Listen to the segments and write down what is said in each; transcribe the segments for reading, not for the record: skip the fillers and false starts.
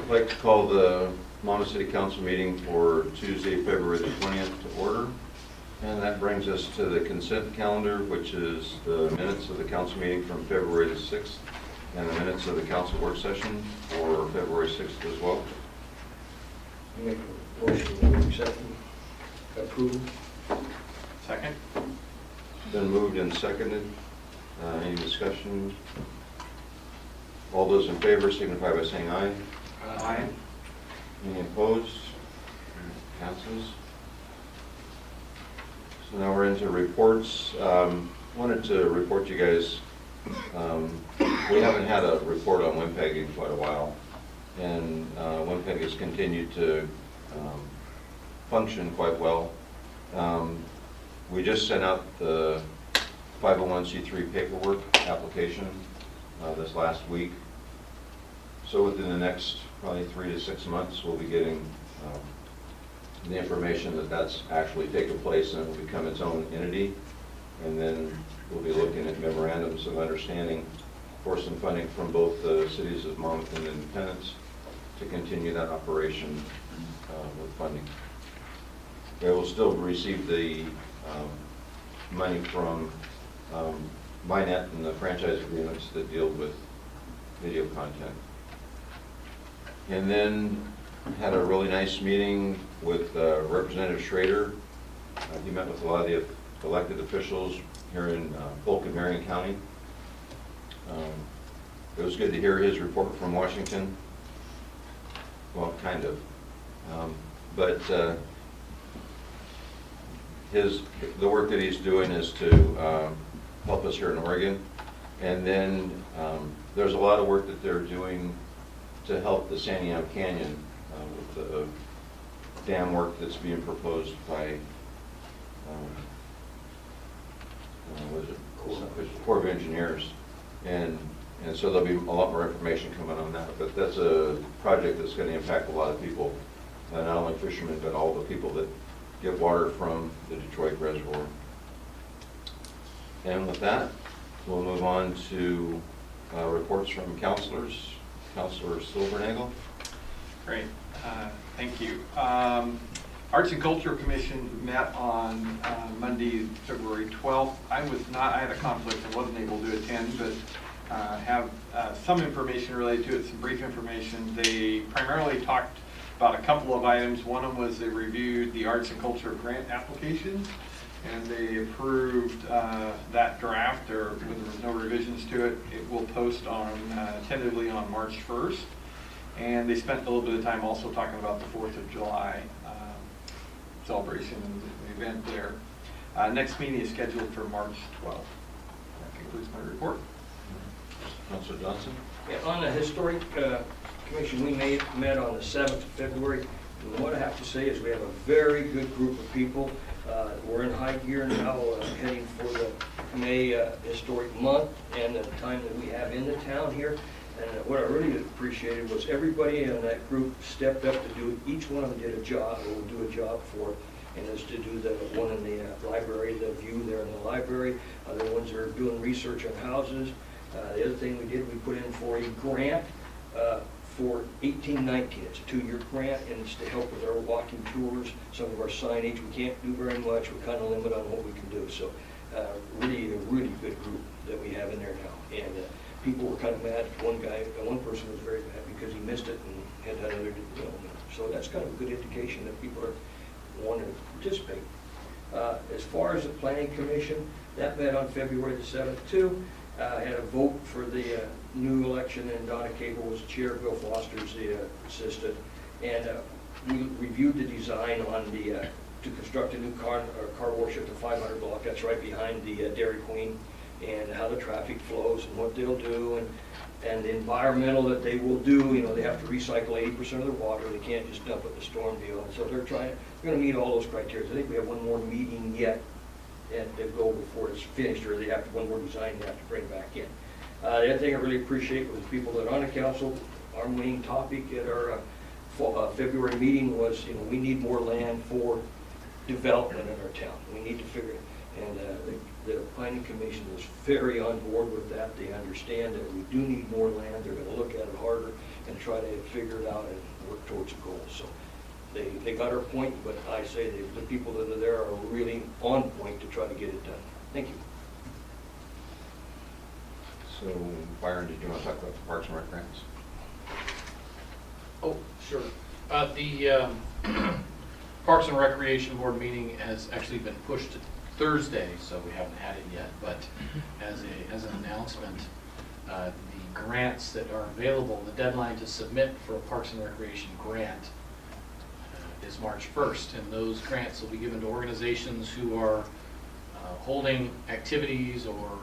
I'd like to call the Monmouth City Council meeting for Tuesday, February the 20th to order. And that brings us to the consent calendar, which is the minutes of the council meeting from February the 6th and the minutes of the council work session for February 6th as well. Make a motion to accept and approve. Second. Been moved and seconded. Any discussion? All those in favor signify by saying aye. Aye. Any opposed? Passes. So now we're into reports. Wanted to report to you guys, we haven't had a report on Winnipeg in quite a while. And Winnipeg has continued to function quite well. We just sent out the 501c3 paperwork application this last week. So within the next probably 3 to 6 months, we'll be getting the information that that's actually taken place and it will become its own entity. And then we'll be looking at memorandums of understanding for some funding from both the cities of Monmouth and Independence to continue that operation with funding. They will still receive the money from MyNet and the franchise agreements that deal with video content. And then had a really nice meeting with Representative Schrader. He met with a lot of the elected officials here in Polk and Marion County. It was good to hear his report from Washington. Well, kind of. But the work that he's doing is to help us here in Oregon. And then there's a lot of work that they're doing to help the Santiam Canyon with the dam work that's being proposed by what is it? Corps of Engineers. And so there'll be a lot more information coming on that. But that's a project that's going to impact a lot of people, not only fishermen, but all the people that get water from the Detroit Reservoir. And with that, we'll move on to reports from councilors. Councilor Silvernagel. Great. Thank you. Arts and Culture Commission met on Monday, February 12th. I had a conflict and wasn't able to attend, but have some information related to it, some brief information. They primarily talked about a couple of items. One of them was they reviewed the Arts and Culture grant applications, and they approved that draft, or when there was no revisions to it. It will post on tentatively on March 1st. And they spent a little bit of time also talking about the 4th of July celebration and the event there. Next meeting is scheduled for March 12th. That concludes my report. Councilor Johnson. Yeah, on the Historic Commission, we met on the 7th of February. And what I have to say is we have a very good group of people. We're in high gear now, heading for the May Historic Month and the time that we have in the town here. And what I really appreciated was everybody in that group stepped up to do, each one of them did a job, or will do a job for, and is to do the one in the library, the view there in the library. Other ones are doing research on houses. The other thing we did, we put in for a grant for 1819. It's a 2-year grant, and it's to help with our walking tours, some of our signage. We can't do very much. We're kind of limited on what we can do. So really, a really good group that we have in there now. And people were kind of mad. One person was very mad because he missed it and had another development. So that's kind of a good indication that people are wanting to participate. As far as the Planning Commission, that met on February the 7th too. Had a vote for the new election, and Donna Cable was the chair, Bill Foster's the assistant. And we reviewed the design on the to construct a new car wash at the 500 block. That's right behind the Dairy Queen, and how the traffic flows and what they'll do, and the environmental that they will do. You know, they have to recycle 80% of their water. They can't just dump it in the storm deal. And so they're going to meet all those criteria. I think we have one more meeting yet and to go before it's finished, or they have to, one more design they have to bring back in. The other thing I really appreciate was the people that are on the council. Our main topic at our February meeting was, we need more land for development in our town. We need to figure, And the planning commission is very on board with that. They understand that we do need more land. They're gonna look at it harder and try to figure it out and work towards a goal. So they got our point, but I say the people that are there are really on point to try to get it done. Thank you. So, Byron, did you want to talk about the Parks and Rec grants? Oh, sure. The Parks and Recreation Board meeting has actually been pushed to Thursday, so we haven't had it yet. But as an announcement, the grants that are available, the deadline to submit for a Parks and Recreation grant is March 1st, and those grants will be given to organizations who are holding activities or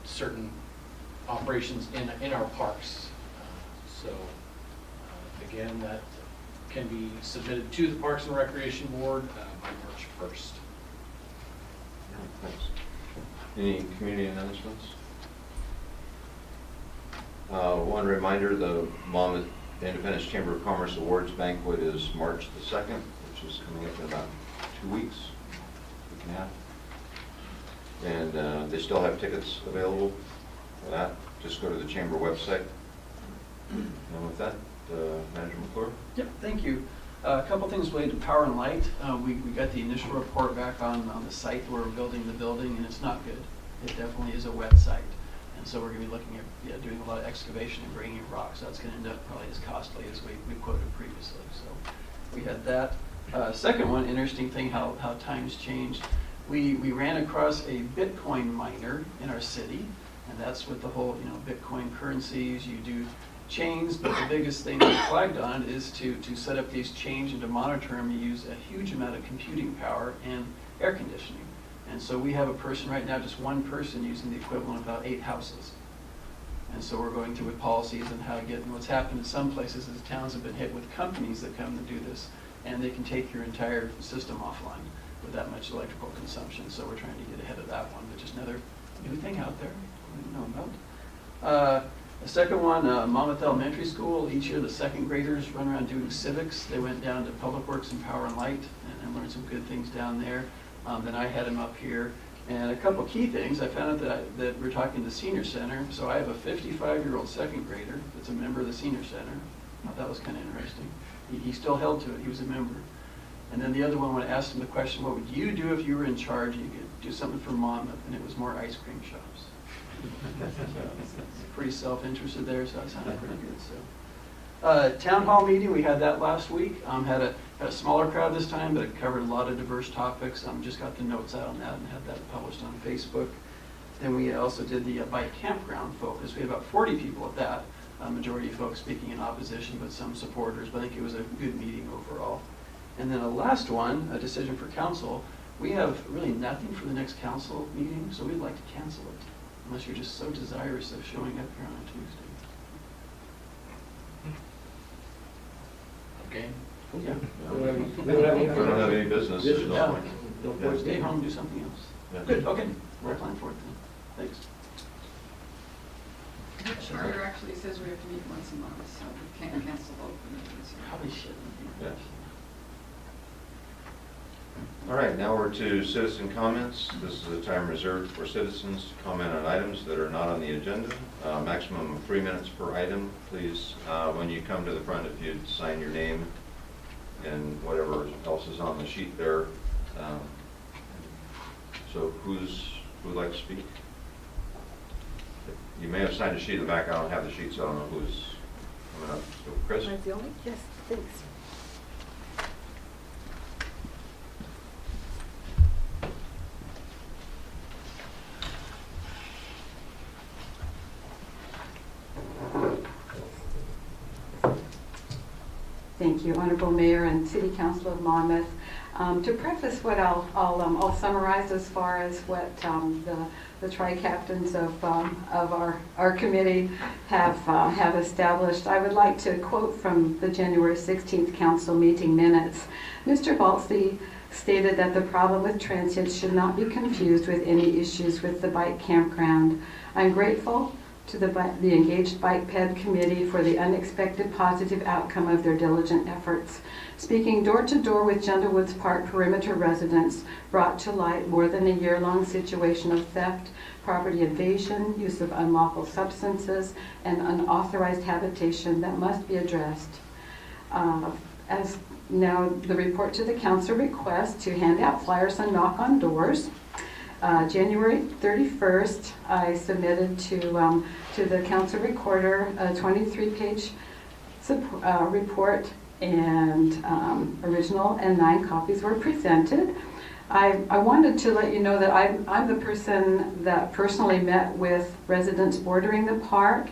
certain operations in our parks. So again, that can be submitted to the Parks and Recreation Board by March 1st. Thanks. Any community announcements? One reminder, the Monmouth Independence Chamber of Commerce Awards Banquet is March the 2nd, which is coming up in about 2 weeks, week and a half. And they still have tickets available for that. Just go to the chamber website. And with that, Manager McClure? Yep, thank you. A couple things related to power and light. We got the initial report back on the site where we're building the building, and it's not good. It definitely is a wet site. And so we're going to be looking at doing a lot of excavation and bringing in rocks. So that's going to end up probably as costly as we quoted previously. So we had that. Second one, interesting thing, how times changed. We ran across a Bitcoin miner in our city, and that's with the whole, Bitcoin currencies. You do chains, but the biggest thing we flagged on is to set up these chains and to monitor them. You use a huge amount of computing power and air conditioning. And so we have a person right now, just one person, using the equivalent of about 8 houses. And so we're going through with policies and how to get, and what's happened in some places is towns have been hit with companies that come to do this, and they can take your entire system offline with that much electrical consumption. So we're trying to get ahead of that one, but just another new thing out there we didn't know about. The second one, Monmouth Elementary School. Each year the second graders run around doing civics. They went down to Public Works and Power and Light and learned some good things down there. Then I had them up here. And a couple key things, I found out that we're talking to the Senior Center. So I have a 55-year-old second grader that's a member of the Senior Center. I thought that was kind of interesting. He still held to it. He was a member. And then the other one, when I asked him the question, what would you do if you were in charge? You could do something for Monmouth, and it was more ice cream shops. So, pretty self-interested there, so that sounded pretty good. So, town hall meeting, we had that last week. Had a smaller crowd this time, but it covered a lot of diverse topics. Just got the notes out on that and had that published on Facebook. Then we also did the bike campground focus. We had about 40 people at that. Majority of folks speaking in opposition, but some supporters. But I think it was a good meeting overall. And then a last one, a decision for council. We have really nothing for the next council meeting, so we'd like to cancel it, unless you're just so desirous of showing up here on a Tuesday. Okay. Yeah. We don't have any business. There's no Yeah. point. Don't stay home, do something else. Yeah. Good, okay, we'll plan for it then. Thanks. Charter actually says we have to meet once a month, so we can't cancel open meetings. Probably shouldn't. Yeah. All right, now we're to citizen comments. This is a time reserved for citizens to comment on items that are not on the agenda. Maximum of 3 minutes per item. Please, when you come to the front, if you'd sign your name and whatever else is on the sheet there. So who'd like to speak? You may have signed a sheet in the back. I don't have the sheet, so I don't know who's coming up. So Chris? Am I the only? Yes, thanks. Thank you, Honorable Mayor and City Council of Monmouth. To preface what I'll summarize as far as what the tri-captains of our committee have established. I would like to quote from the January 16th council meeting minutes. Mr. Balsey stated that the problem with transients should not be confused with any issues with the bike campground. I'm grateful to the Engaged Bike Ped Committee for the unexpected positive outcome of their diligent efforts. Speaking door to door with Gentle Woods Park perimeter residents brought to light more than a year-long situation of theft, property invasion, use of unlawful substances, and unauthorized habitation that must be addressed. As now the report to the council request to hand out flyers and knock on doors. January 31st, I submitted to the council recorder a 23-page report, and original and 9 copies were presented. I wanted to let you know that I'm the person that personally met with residents bordering the park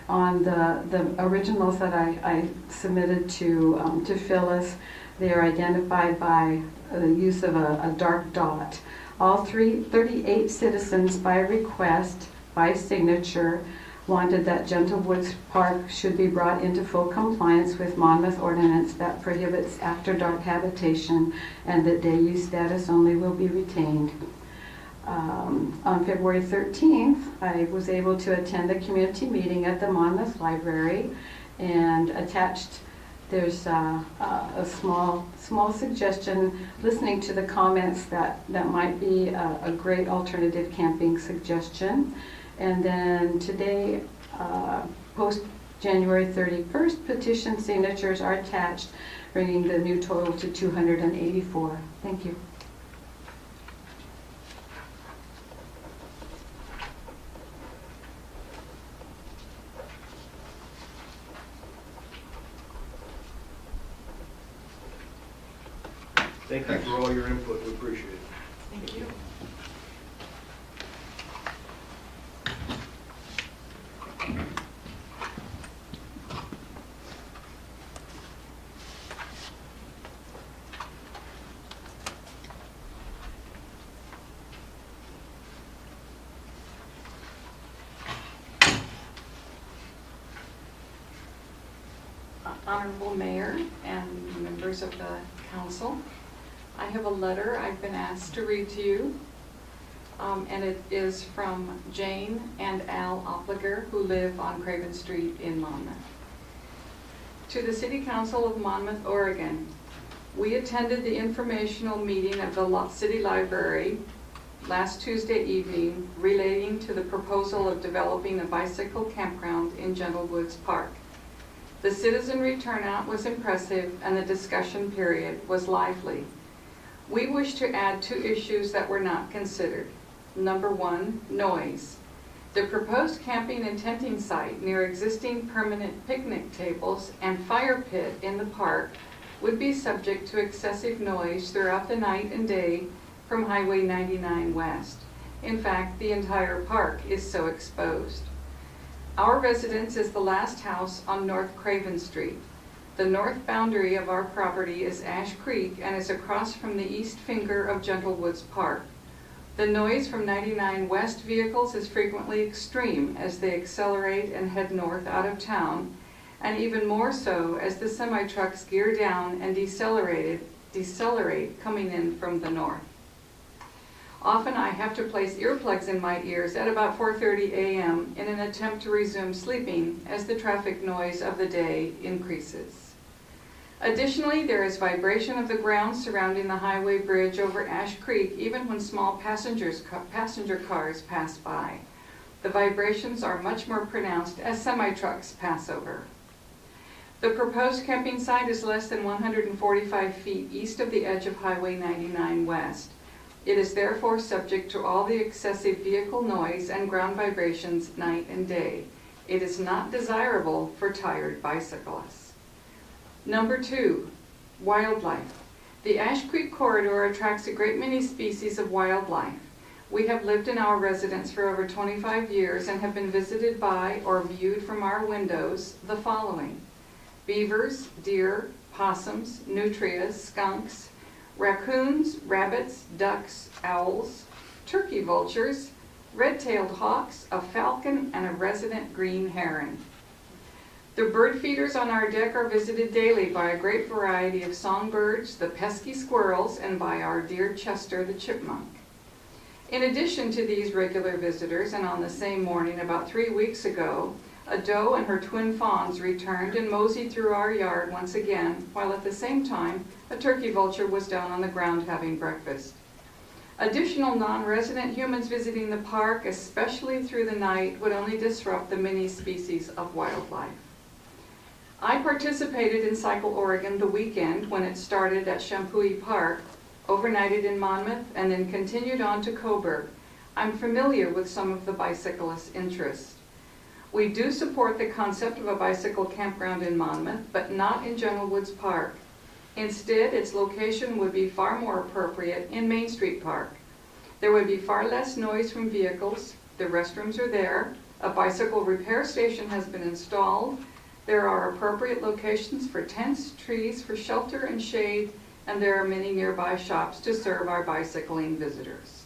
on the originals that I submitted to Phyllis. They are identified by the use of a dark dot. All 38 citizens by request, by signature, wanted that Gentle Woods Park should be brought into full compliance with Monmouth ordinance that prohibits after dark habitation, and that day use status only will be retained. On February 13th, I was able to attend the community meeting at the Monmouth Library, and attached there's a small suggestion, listening to the comments that might be a great alternative camping suggestion. And then today, post January 31st, petition signatures are attached, bringing the new total to 284. Thank you. Thank you for all your input, we appreciate it. Thank you. Honorable Mayor and members of the council, I have a letter I've been asked to read to you, and it is from Jane and Al Opliger, who live on Craven Street in Monmouth. To the City Council of Monmouth, Oregon, we attended the informational meeting of the City Library last Tuesday evening relating to the proposal of developing a bicycle campground in Gentle Woods Park. The citizenry turnout was impressive and the discussion period was lively. We wish to add 2 issues that were not considered. Number 1, noise. The proposed camping and tenting site near existing permanent picnic tables and fire pit in the park would be subject to excessive noise throughout the night and day from Highway 99 West. In fact, the entire park is so exposed. Our residence is the last house on North Craven Street. The north boundary of our property is Ash Creek and is across from the east finger of Gentle Woods Park. The noise from 99 West vehicles is frequently extreme as they accelerate and head north out of town, and even more so as the semi-trucks gear down and decelerate coming in from the north. Often I have to place earplugs in my ears at about 4:30 a.m. in an attempt to resume sleeping as the traffic noise of the day increases. Additionally, there is vibration of the ground surrounding the highway bridge over Ash Creek even when small passenger cars pass by. The vibrations are much more pronounced as semi-trucks pass over. The proposed camping site is less than 145 feet east of the edge of Highway 99 West. It is therefore subject to all the excessive vehicle noise and ground vibrations night and day. It is not desirable for tired bicyclists. Number 2, wildlife. The Ash Creek corridor attracts a great many species of wildlife. We have lived in our residence for over 25 years and have been visited by or viewed from our windows the following: beavers, deer, possums, nutrias, skunks, raccoons, rabbits, ducks, owls, turkey vultures, red-tailed hawks, a falcon, and a resident green heron. The bird feeders on our deck are visited daily by a great variety of songbirds, the pesky squirrels, and by our dear Chester the chipmunk. In addition to these regular visitors, and on the same morning about 3 weeks ago, a doe and her twin fawns returned and moseyed through our yard once again, while at the same time a turkey vulture was down on the ground having breakfast. Additional non-resident humans visiting the park, especially through the night, would only disrupt the many species of wildlife. I participated in Cycle Oregon the weekend when it started at Champouille Park, overnighted in Monmouth, and then continued on to Coburg. I'm familiar with some of the bicyclists' interests. We do support the concept of a bicycle campground in Monmouth, but not in General Woods Park. Instead, its location would be far more appropriate in Main Street Park. There would be far less noise from vehicles, the restrooms are there, a bicycle repair station has been installed, there are appropriate locations for tents, trees for shelter and shade, and there are many nearby shops to serve our bicycling visitors.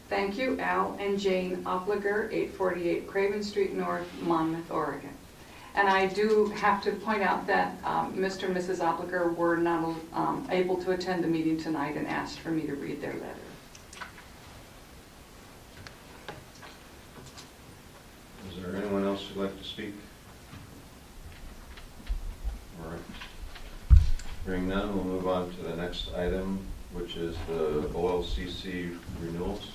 Thank you, Al and Jane Opliger, 848 Craven Street North, Monmouth, Oregon. And I do have to point out that Mr. and Mrs. Opliger were not able to attend the meeting tonight and asked for me to read their letter. Is there anyone else who'd like to speak? All right. Hearing none, we'll move on to the next item, which is the OLCC renewals.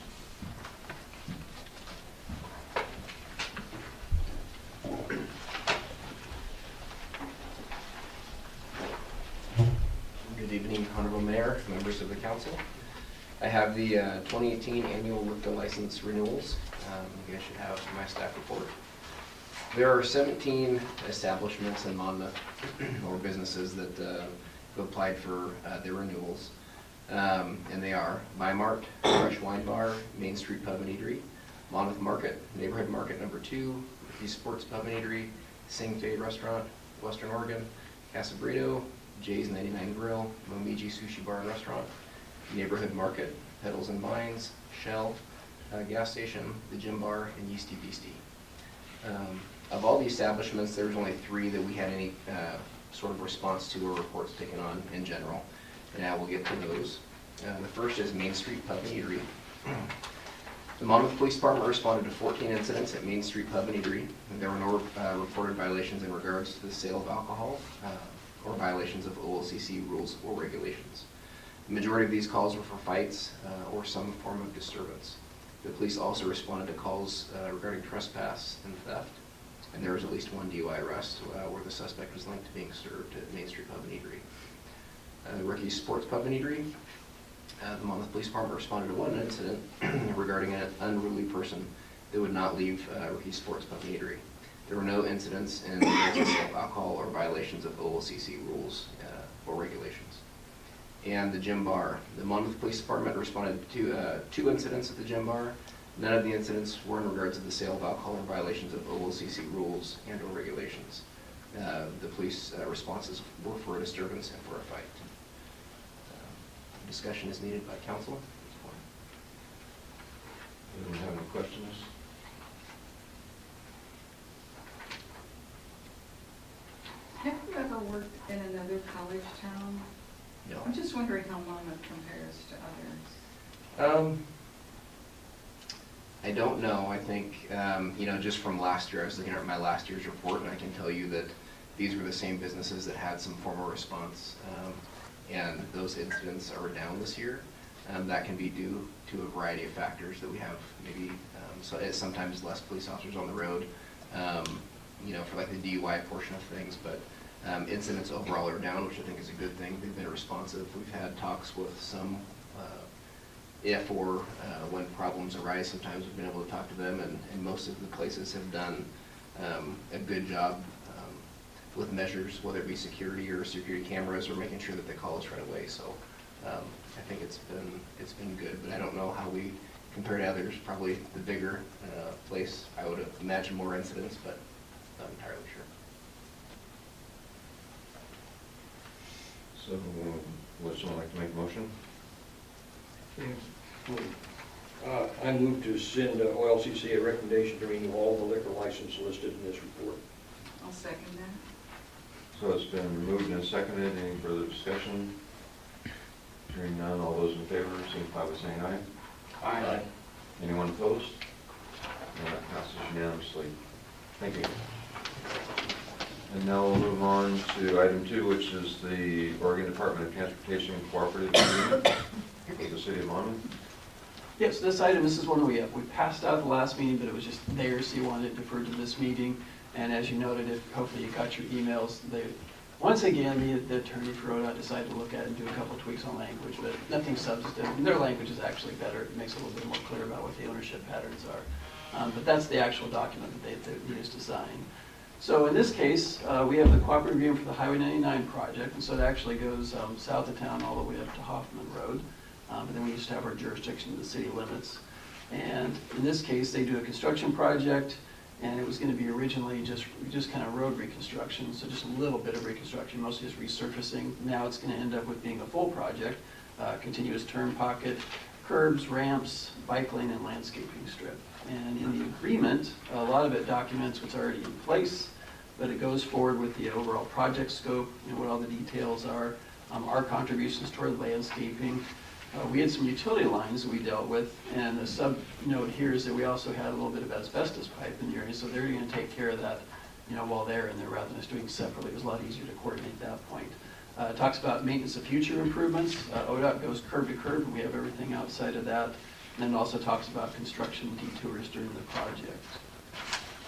Good evening, Honorable Mayor, members of the council. I have the 2018 annual liquor license renewals. You guys should have my staff report. There are 17 establishments in Monmouth or businesses that have applied for their renewals. And they are Mart, Fresh Wine Bar, Main Street Pub and Eatery, Monmouth Market, Neighborhood Market No. 2, the Sports Pub and Eatery, Sing Fade Restaurant, Western Oregon, Casa Burrito, Jay's 99 Grill, Momiji Sushi Bar and Restaurant, Neighborhood Market, Pedals and Vines, Shell, Gas Station, the Gym Bar, and Yeasty Beastie. Of all the establishments, there was only 3 that we had any sort of response to or reports taken on in general, and I will get to those. The first is Main Street Pub and Eatery. The Monmouth Police Department responded to 14 incidents at Main Street Pub and Eatery. There were no reported violations in regards to the sale of alcohol or violations of OLCC rules or regulations. The majority of these calls were for fights or some form of disturbance. The police also responded to calls regarding trespass and theft, and there was at least 1 DUI arrest where the suspect was linked to being served at Main Street Pub and Eatery. Ricky's Sports Pub and Eatery. The Monmouth Police Department responded to 1 incident regarding an unruly person that would not leave Ricky's Sports Pub and Eatery. There were no incidents in regards to sale of alcohol or violations of OLCC rules or regulations. And the Gym Bar. The Monmouth Police Department responded to 2 incidents at the Gym Bar. None of the incidents were in regards to the sale of alcohol or violations of OLCC rules and or regulations. The police responses were for a disturbance and for a fight. Discussion is needed by council at this point. Anyone have any questions? Have you ever worked in another college town? No. I'm just wondering how Monmouth compares to others. I don't know. I think, just from last year, I was looking at my last year's report, and I can tell you that these were the same businesses that had some form of response, and those incidents are down this year. That can be due to a variety of factors that we have, maybe so it's sometimes less police officers on the road, for like the DUI portion of things, but incidents overall are down, which I think is a good thing. They've been responsive. We've had talks with some, if or when problems arise, sometimes we've been able to talk to them, and most of the places have done a good job with measures, whether it be security or security cameras, or making sure that they call us right away. So I think it's been good, but I don't know how we compare to others. Probably the bigger place, I would imagine more incidents, but not entirely sure. So, would someone like to make a motion? I move to send OLCC a recommendation to renew all the liquor license listed in this report. I'll second that. So it's been moved and seconded. Any further discussion? Hearing none, all those in favor signify by saying aye. Aye. Anyone opposed? No, that passes unanimously. Thank you. And now we'll move on to item 2, which is the Oregon Department of Transportation Cooperative Agreement with the City of Monmouth. Yes, this item, this is one we passed out the last meeting, but it was just there, so you wanted it deferred to this meeting. And as you noted, if hopefully you got your emails, once again, the attorney for ODOT decided to look at it and do a couple of tweaks on language, but nothing substantive. And their language is actually better. It makes it a little bit more clear about what the ownership patterns are. But that's the actual document that they used to sign. So in this case, we have the cooperative agreement for the Highway 99 project, and so it actually goes south of town all the way up to Hoffman Road. And then we used to have our jurisdiction in the city limits. And in this case, they do a construction project, and it was going to be originally just kind of road reconstruction, so just a little bit of reconstruction, mostly just resurfacing. Now it's going to end up with being a full project, continuous turn pocket, curbs, ramps, bike lane, and landscaping strip. And in the agreement, a lot of it documents what's already in place, but it goes forward with the overall project scope, what all the details are, our contributions toward landscaping. We had some utility lines that we dealt with, and the sub note here is that we also had a little bit of asbestos pipe in the area, so they're going to take care of that, while they're in there rather than us doing separately. It was a lot easier to coordinate that point. It talks about maintenance of future improvements. ODOT goes curb to curb, and we have everything outside of that. And then it also talks about construction detours during the project.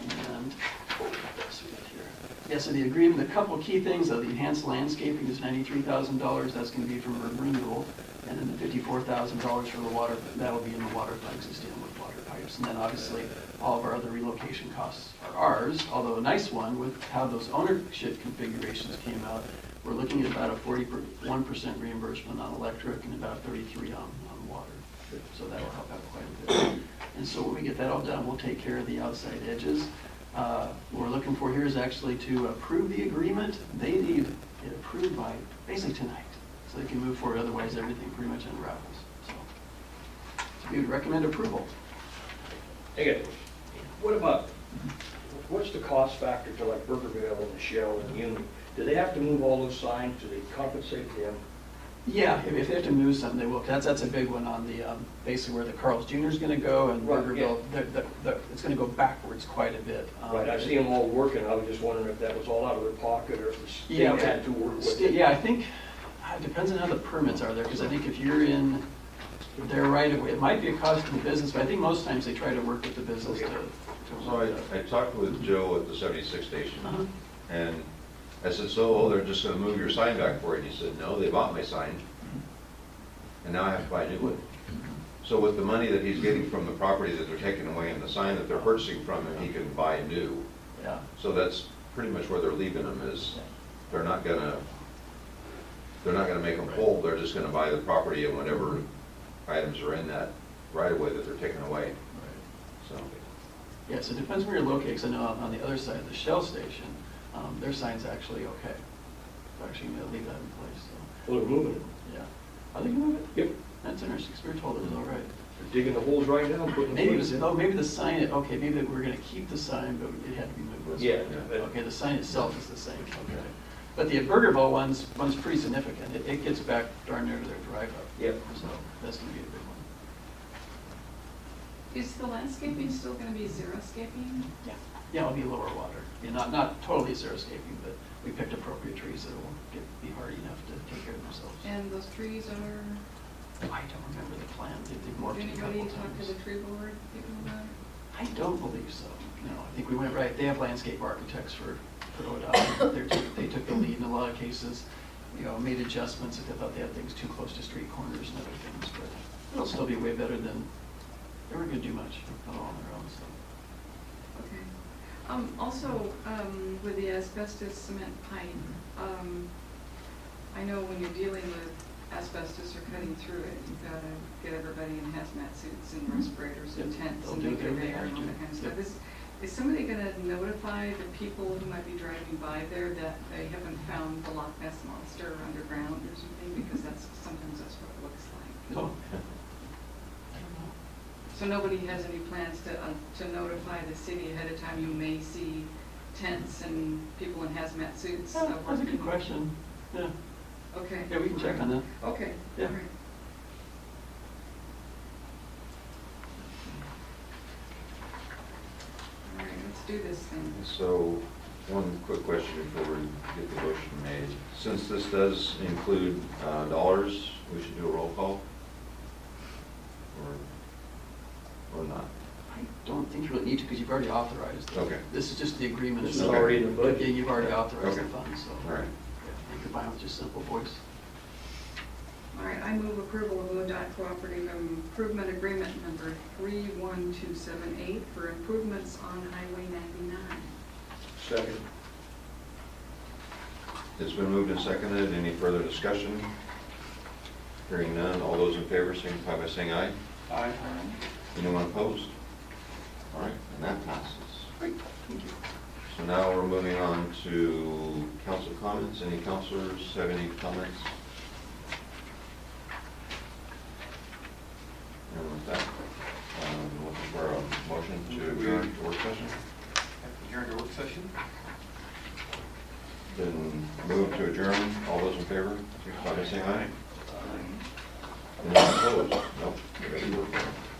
And what else we got here? Yeah, so the agreement, a couple of key things, the enhanced landscaping is $93,000. That's going to be from urban renewal. And then the $54,000 for the water, that'll be in the waterplex system with water pipes. And then obviously all of our other relocation costs are ours, although a nice one with how those ownership configurations came out. We're looking at about a 41% reimbursement on electric and about 33% on water. So that'll help out quite a bit. And so when we get that all done, we'll take care of the outside edges. What we're looking for here is actually to approve the agreement. They need it approved by basically tonight, so they can move forward. Otherwise, everything pretty much unravels. So we would recommend approval. Okay, what's the cost factor to like Burgerville and the Shell and Union? Do they have to move all those signs? Do they compensate them? Yeah, if they have to move something, they will. That's a big one on the, basically where the Carl's Jr. is going to go, and Right, Burgerville, it's going to go backwards quite a bit. Right, I see them all working. I was just wondering if that was all out of their pocket or if the state had to work with it. Yeah, I think, it depends on how the permits are there, because I think if you're in their right of way, it might be a cost to the business, but I think most times they try to work with the business to So I talked with Joe at the 76 station, Uh-huh. and I said, so they're just going to move your sign back for you? And he said, no, they bought my sign, and now I have to buy a new one. So with the money that he's getting from the property that they're taking away and the sign that they're purchasing from him, he can buy new. Yeah. So that's pretty much where they're leaving them, is they're not gonna make them whole, they're just gonna buy the property and whatever items are in that right of way that they're taking away. So, Yeah, so it depends where you're located, because I know on the other side of the Shell station, their sign's actually okay. They're actually going to leave that in place, so, Well, they're moving it. yeah. Are they going to move it? Yep. That's interesting, because we were told it was all right. They're digging the holes right now and putting the Maybe it foots was, in. maybe the sign, okay, maybe we're going to keep the sign, but it had to be moved. Yeah. Okay, the sign itself is the same, okay. But the Burgerville one's pretty significant. It gets back darn near to their drive up. Yep. So that's going to be a big one. Is the landscaping still going to be xeriscaping? Yeah. Yeah, it'll be lower water. Yeah, not totally xeriscaping, but we picked appropriate trees that will be hardy enough to take care of themselves. And those trees are, I don't remember the plan. They've morphed did a couple anybody talk to times. the tree board people about it? I don't believe so. No, I think we went right. They have landscape architects for ODOT. They took the lead in a lot of cases, made adjustments if they thought they had things too close to street corners and other things, but it'll still be way better than, they weren't going to do much all on their own, so. Okay. Also, with the asbestos cement pipe, I know when you're dealing with asbestos or cutting through it, you've got to get everybody in hazmat suits and respirators and Yep, tents they'll and do make it everything there and all they that kind of have to. stuff. Is somebody going to notify the people who might be driving by there that they haven't found the Loch Ness Monster underground or something? Because sometimes that's what it looks like. Oh. So nobody has any plans to notify the city ahead of time? You may see tents and people in hazmat suits. Yeah, that's a good question. Yeah. Okay. Yeah, we can check on that. Okay. Yeah. All right. do this thing. So, one quick question before we get the motion made. Since this does include dollars, we should do a roll call? Or not? I don't think you really need to, because you've already authorized it. Okay. This is just the agreement. This is itself. already in the budget. Yeah, you've already authorized the Okay. funds, so. All right. Yeah, you can combine with just simple voice. All right, I move approval of ODOT Cooperative Improvement Agreement number 31278 for improvements on Highway 99. Second. It's been moved and seconded. Any further discussion? Hearing none. All those in favor signify by saying aye. Aye. Anyone opposed? All right, and that passes. Great, thank you. So now we're moving on to council comments. Any councilors have any comments? And with that, looking for a motion to adjourn to work session. Adjourn to work session. Been moved to adjourn. All those in favor, signify by saying aye. Anyone opposed? No.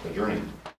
Adjourning.